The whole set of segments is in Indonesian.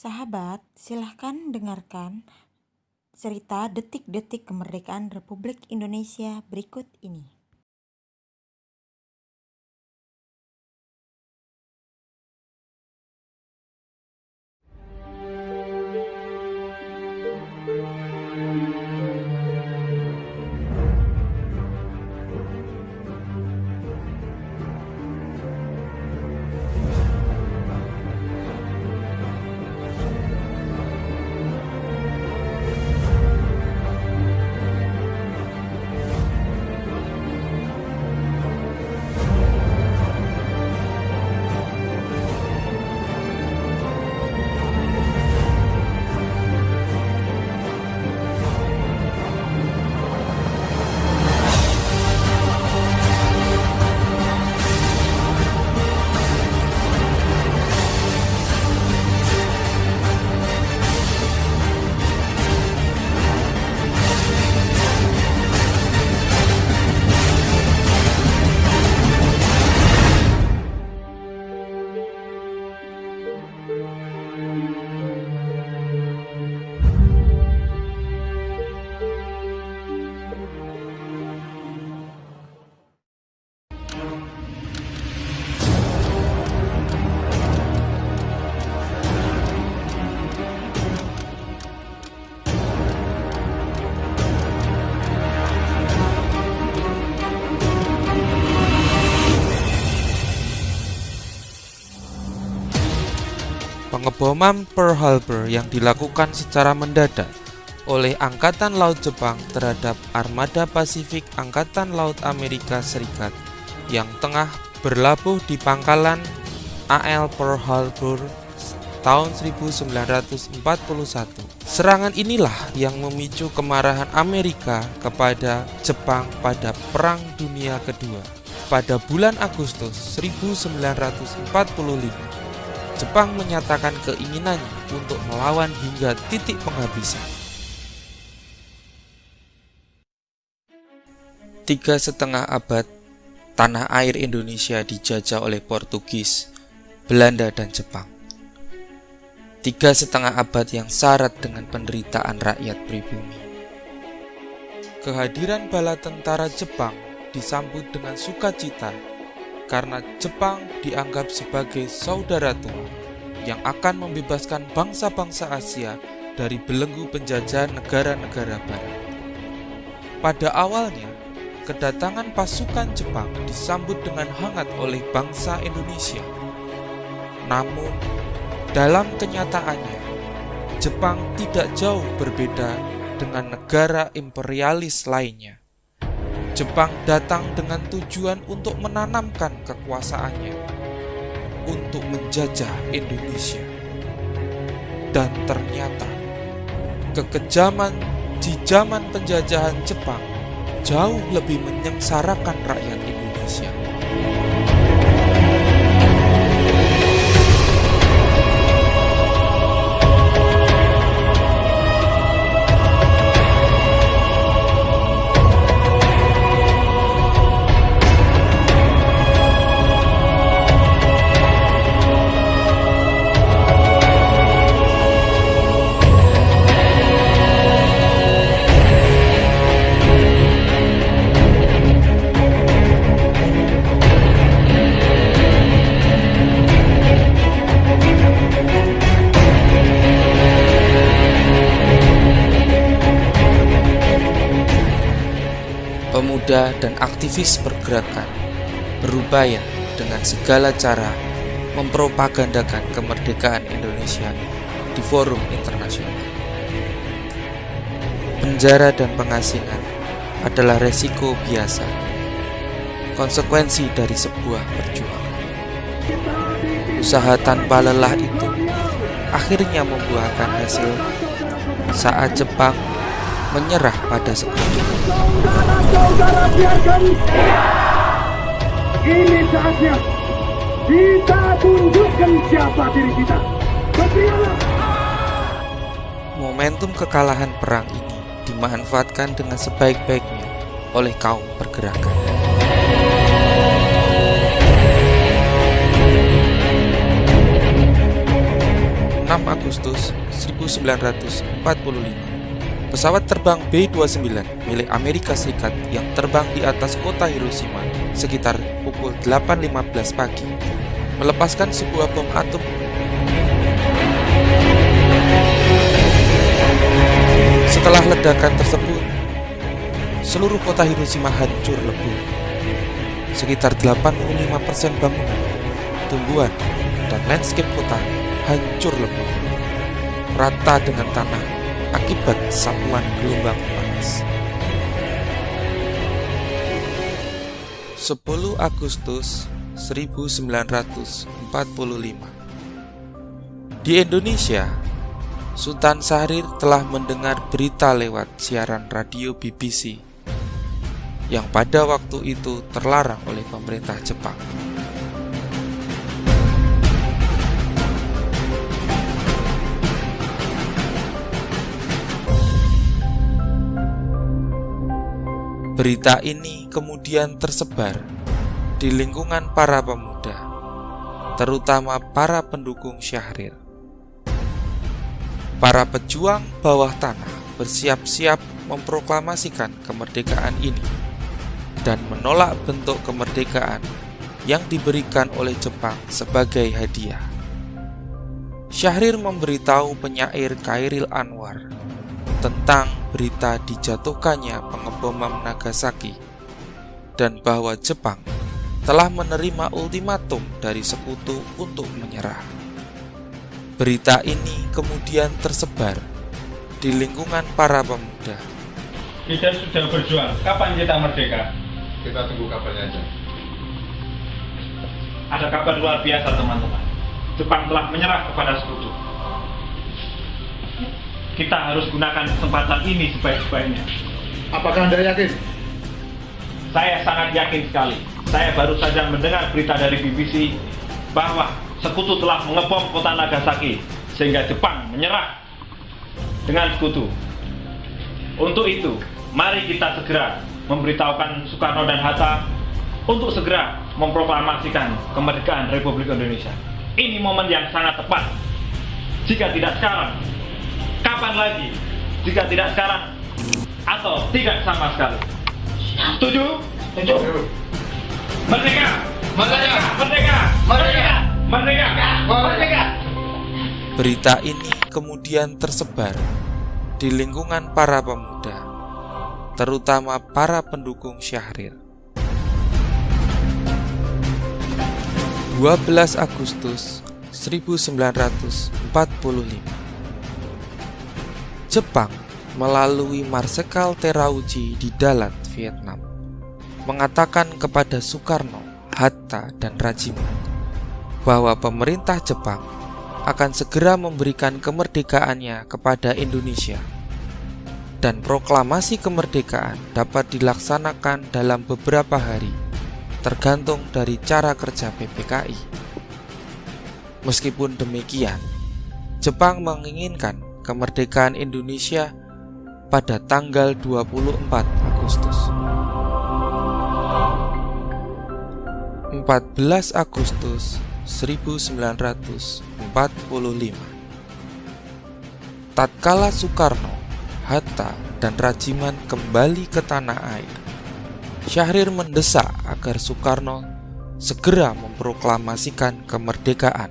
Sahabat, silahkan dengarkan cerita detik-detik kemerdekaan Republik Indonesia berikut ini. Pengeboman Pearl Harbor yang dilakukan secara mendadak oleh Angkatan Laut Jepang terhadap armada Pasifik Angkatan Laut Amerika Serikat yang tengah berlabuh di pangkalan AL Pearl Harbor tahun 1941. Serangan inilah yang memicu kemarahan Amerika kepada Jepang pada Perang Dunia Kedua. Pada bulan Agustus 1945, Jepang menyatakan keinginannya untuk melawan hingga titik penghabisan. 3,5 abad, tanah air Indonesia dijajah oleh Portugis, Belanda, dan Jepang. 3,5 abad yang syarat dengan penderitaan rakyat pribumi. Kehadiran bala tentara Jepang disambut dengan sukacita karena Jepang dianggap sebagai saudara tua yang akan membebaskan bangsa-bangsa Asia dari belenggu penjajahan negara-negara barat. Pada awalnya, kedatangan pasukan Jepang disambut dengan hangat oleh bangsa Indonesia. Namun, dalam kenyataannya, Jepang tidak jauh berbeda dengan negara imperialis lainnya. Jepang datang dengan tujuan untuk menanamkan kekuasaannya, untuk menjajah Indonesia. Dan ternyata, kekejaman di zaman penjajahan Jepang jauh lebih menyengsarakan rakyat Indonesia. Pemuda dan aktivis pergerakan berupaya dengan segala cara mempropagandakan kemerdekaan Indonesia di forum internasional. Penjara dan pengasingan adalah resiko biasa, konsekuensi dari sebuah perjuangan. Usaha tanpa lelah itu akhirnya membuahkan hasil saat Jepang menyerah pada sekutu. Saudara-saudara, biarkan ini saatnya kita tunjukkan siapa diri kita. Berteriaklah. Momentum kekalahan perang ini dimanfaatkan dengan sebaik-baiknya oleh kaum pergerakan. 6 Agustus 1945. Pesawat terbang B-29 milik Amerika Serikat yang terbang di atas kota Hiroshima sekitar pukul 8.15 pagi, melepaskan sebuah bom atom. Setelah ledakan tersebut, seluruh kota Hiroshima hancur lebur. Sekitar 85% bangunan, tumbuhan, dan landscape kota hancur lebur, rata dengan tanah akibat sapuan gelombang panas. 10 Agustus 1945. Di Indonesia, Sultan Syahrir telah mendengar berita lewat siaran radio BBC yang pada waktu itu terlarang oleh pemerintah Jepang. Berita ini kemudian tersebar di lingkungan para pemuda, terutama para pendukung Syahrir. Para pejuang bawah tanah bersiap-siap memproklamasikan kemerdekaan ini dan menolak bentuk kemerdekaan yang diberikan oleh Jepang sebagai hadiah. Syahrir memberitahu penyair Chairil Anwar tentang berita dijatuhkannya pengeboman Nagasaki dan bahwa Jepang telah menerima ultimatum dari sekutu untuk menyerah. Berita ini kemudian tersebar di lingkungan para pemuda. Kita sudah berjuang, kapan kita merdeka? Kita tunggu kabarnya aja. Ada kabar luar biasa teman-teman. Jepang telah menyerah kepada sekutu. Kita harus gunakan kesempatan ini sebaik-baiknya. Apakah Anda yakin? Saya sangat yakin sekali. Saya baru saja mendengar berita dari BBC bahwa sekutu telah mengebom kota Nagasaki sehingga Jepang menyerah dengan sekutu. Untuk itu, mari kita segera memberitahukan Soekarno dan Hatta untuk segera memproklamasikan kemerdekaan Republik Indonesia. Ini momen yang sangat tepat. Jika tidak sekarang, kapan lagi? Jika tidak sekarang, atau tidak sama sekali. Setuju? Setuju. Merdeka! Merdeka! Merdeka! Merdeka! Merdeka! Merdeka! Berita ini kemudian tersebar di lingkungan para pemuda, terutama para pendukung Syahrir. 12 Agustus 1945. Jepang melalui Marsekal Terauchi di Dalat, Vietnam, mengatakan kepada Soekarno, Hatta, dan Rajiman bahwa pemerintah Jepang akan segera memberikan kemerdekaannya kepada Indonesia dan proklamasi kemerdekaan dapat dilaksanakan dalam beberapa hari, tergantung dari cara kerja PPKI. Meskipun demikian, Jepang menginginkan kemerdekaan Indonesia pada tanggal 24 Agustus. 14 Agustus 1945. Tatkala Soekarno, Hatta, dan Rajiman kembali ke tanah air, Syahrir mendesak agar Soekarno segera memproklamasikan kemerdekaan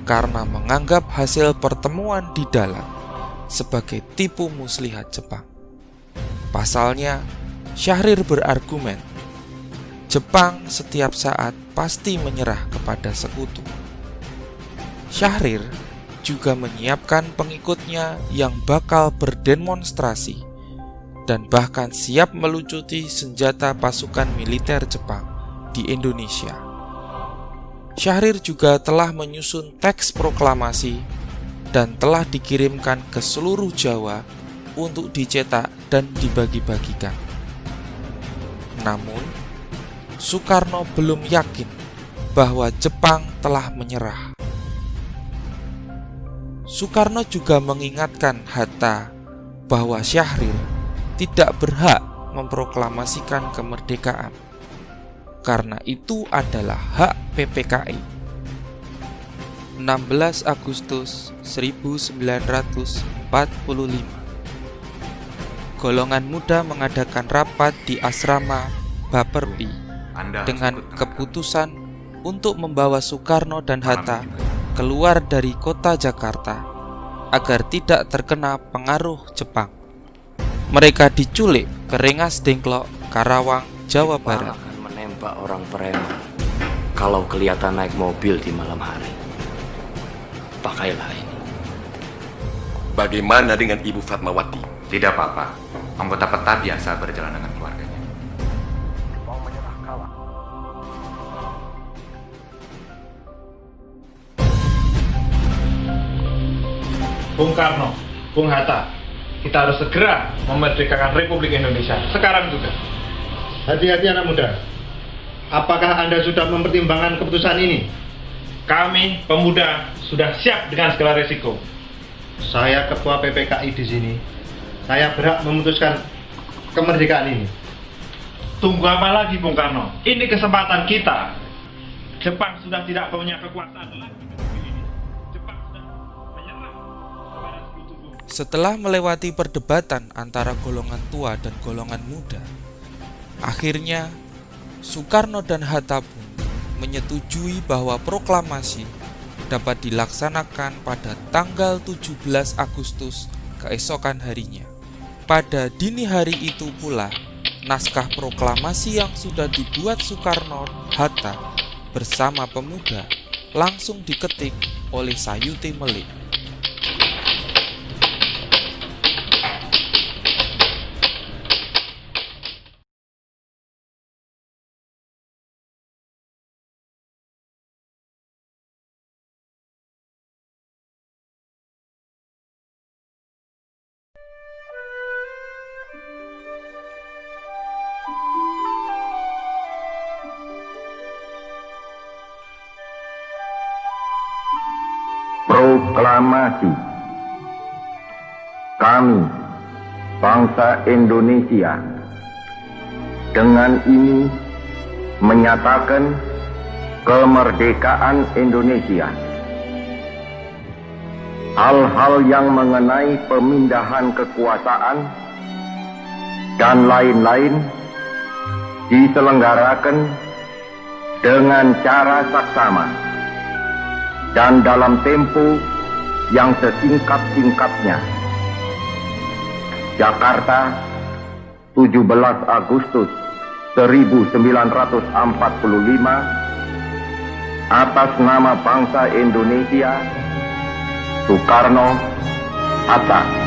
karena menganggap hasil pertemuan di Dalat sebagai tipu muslihat Jepang. Pasalnya, Syahrir berargumen Jepang setiap saat pasti menyerah kepada sekutu. Syahrir juga menyiapkan pengikutnya yang bakal berdemonstrasi dan bahkan siap melucuti senjata pasukan militer Jepang di Indonesia. Syahrir juga telah menyusun teks proklamasi dan telah dikirimkan ke seluruh Jawa untuk dicetak dan dibagi-bagikan. Namun, Soekarno belum yakin bahwa Jepang telah menyerah. Soekarno juga mengingatkan Hatta bahwa Syahrir tidak berhak memproklamasikan kemerdekaan karena itu adalah hak PPKI. 16 Agustus 1945. Golongan muda mengadakan rapat di asrama Baperpi dengan keputusan untuk membawa Soekarno dan Hatta keluar dari kota Jakarta agar tidak terkena pengaruh Jepang. Mereka diculik ke Rengas Dengklok, Karawang, Jawa Barat. Akan menembak orang preman kalau kelihatan naik mobil di malam hari. Pakailah ini. Bagaimana dengan Ibu Fatmawati? Tidak apa-apa. Anggota peta biasa berjalan dengan keluarganya. Bung Karno, Bung Hatta, kita harus segera memerdekakan Republik Indonesia. Sekarang juga. Hati-hati anak muda. Apakah Anda sudah mempertimbangkan keputusan ini? Kami, pemuda, sudah siap dengan segala risiko. Saya ketua PPKI di sini. Saya berhak memutuskan kemerdekaan ini. Tunggu apa lagi, Bung Karno? Ini kesempatan kita. Jepang sudah tidak punya kekuasaan lagi di negeri ini. Jepang sudah menyerah kepada sekutu bumi. Setelah melewati perdebatan antara golongan tua dan golongan muda, akhirnya Soekarno dan Hatta pun menyetujui bahwa proklamasi dapat dilaksanakan pada tanggal 17 Agustus keesokan harinya. Pada dini hari itu pula, naskah proklamasi yang sudah dibuat Soekarno Hatta bersama pemuda langsung diketik oleh Sayuti Melik. Proklamasi. Kami, bangsa Indonesia, dengan ini menyatakan kemerdekaan Indonesia. Hal-hal yang mengenai pemindahan kekuasaan dan lain-lain diselenggarakan dengan cara saksama dan dalam tempo yang sesingkat-singkatnya. Jakarta, 17 Agustus 1945, atas nama bangsa Indonesia, Soekarno Hatta.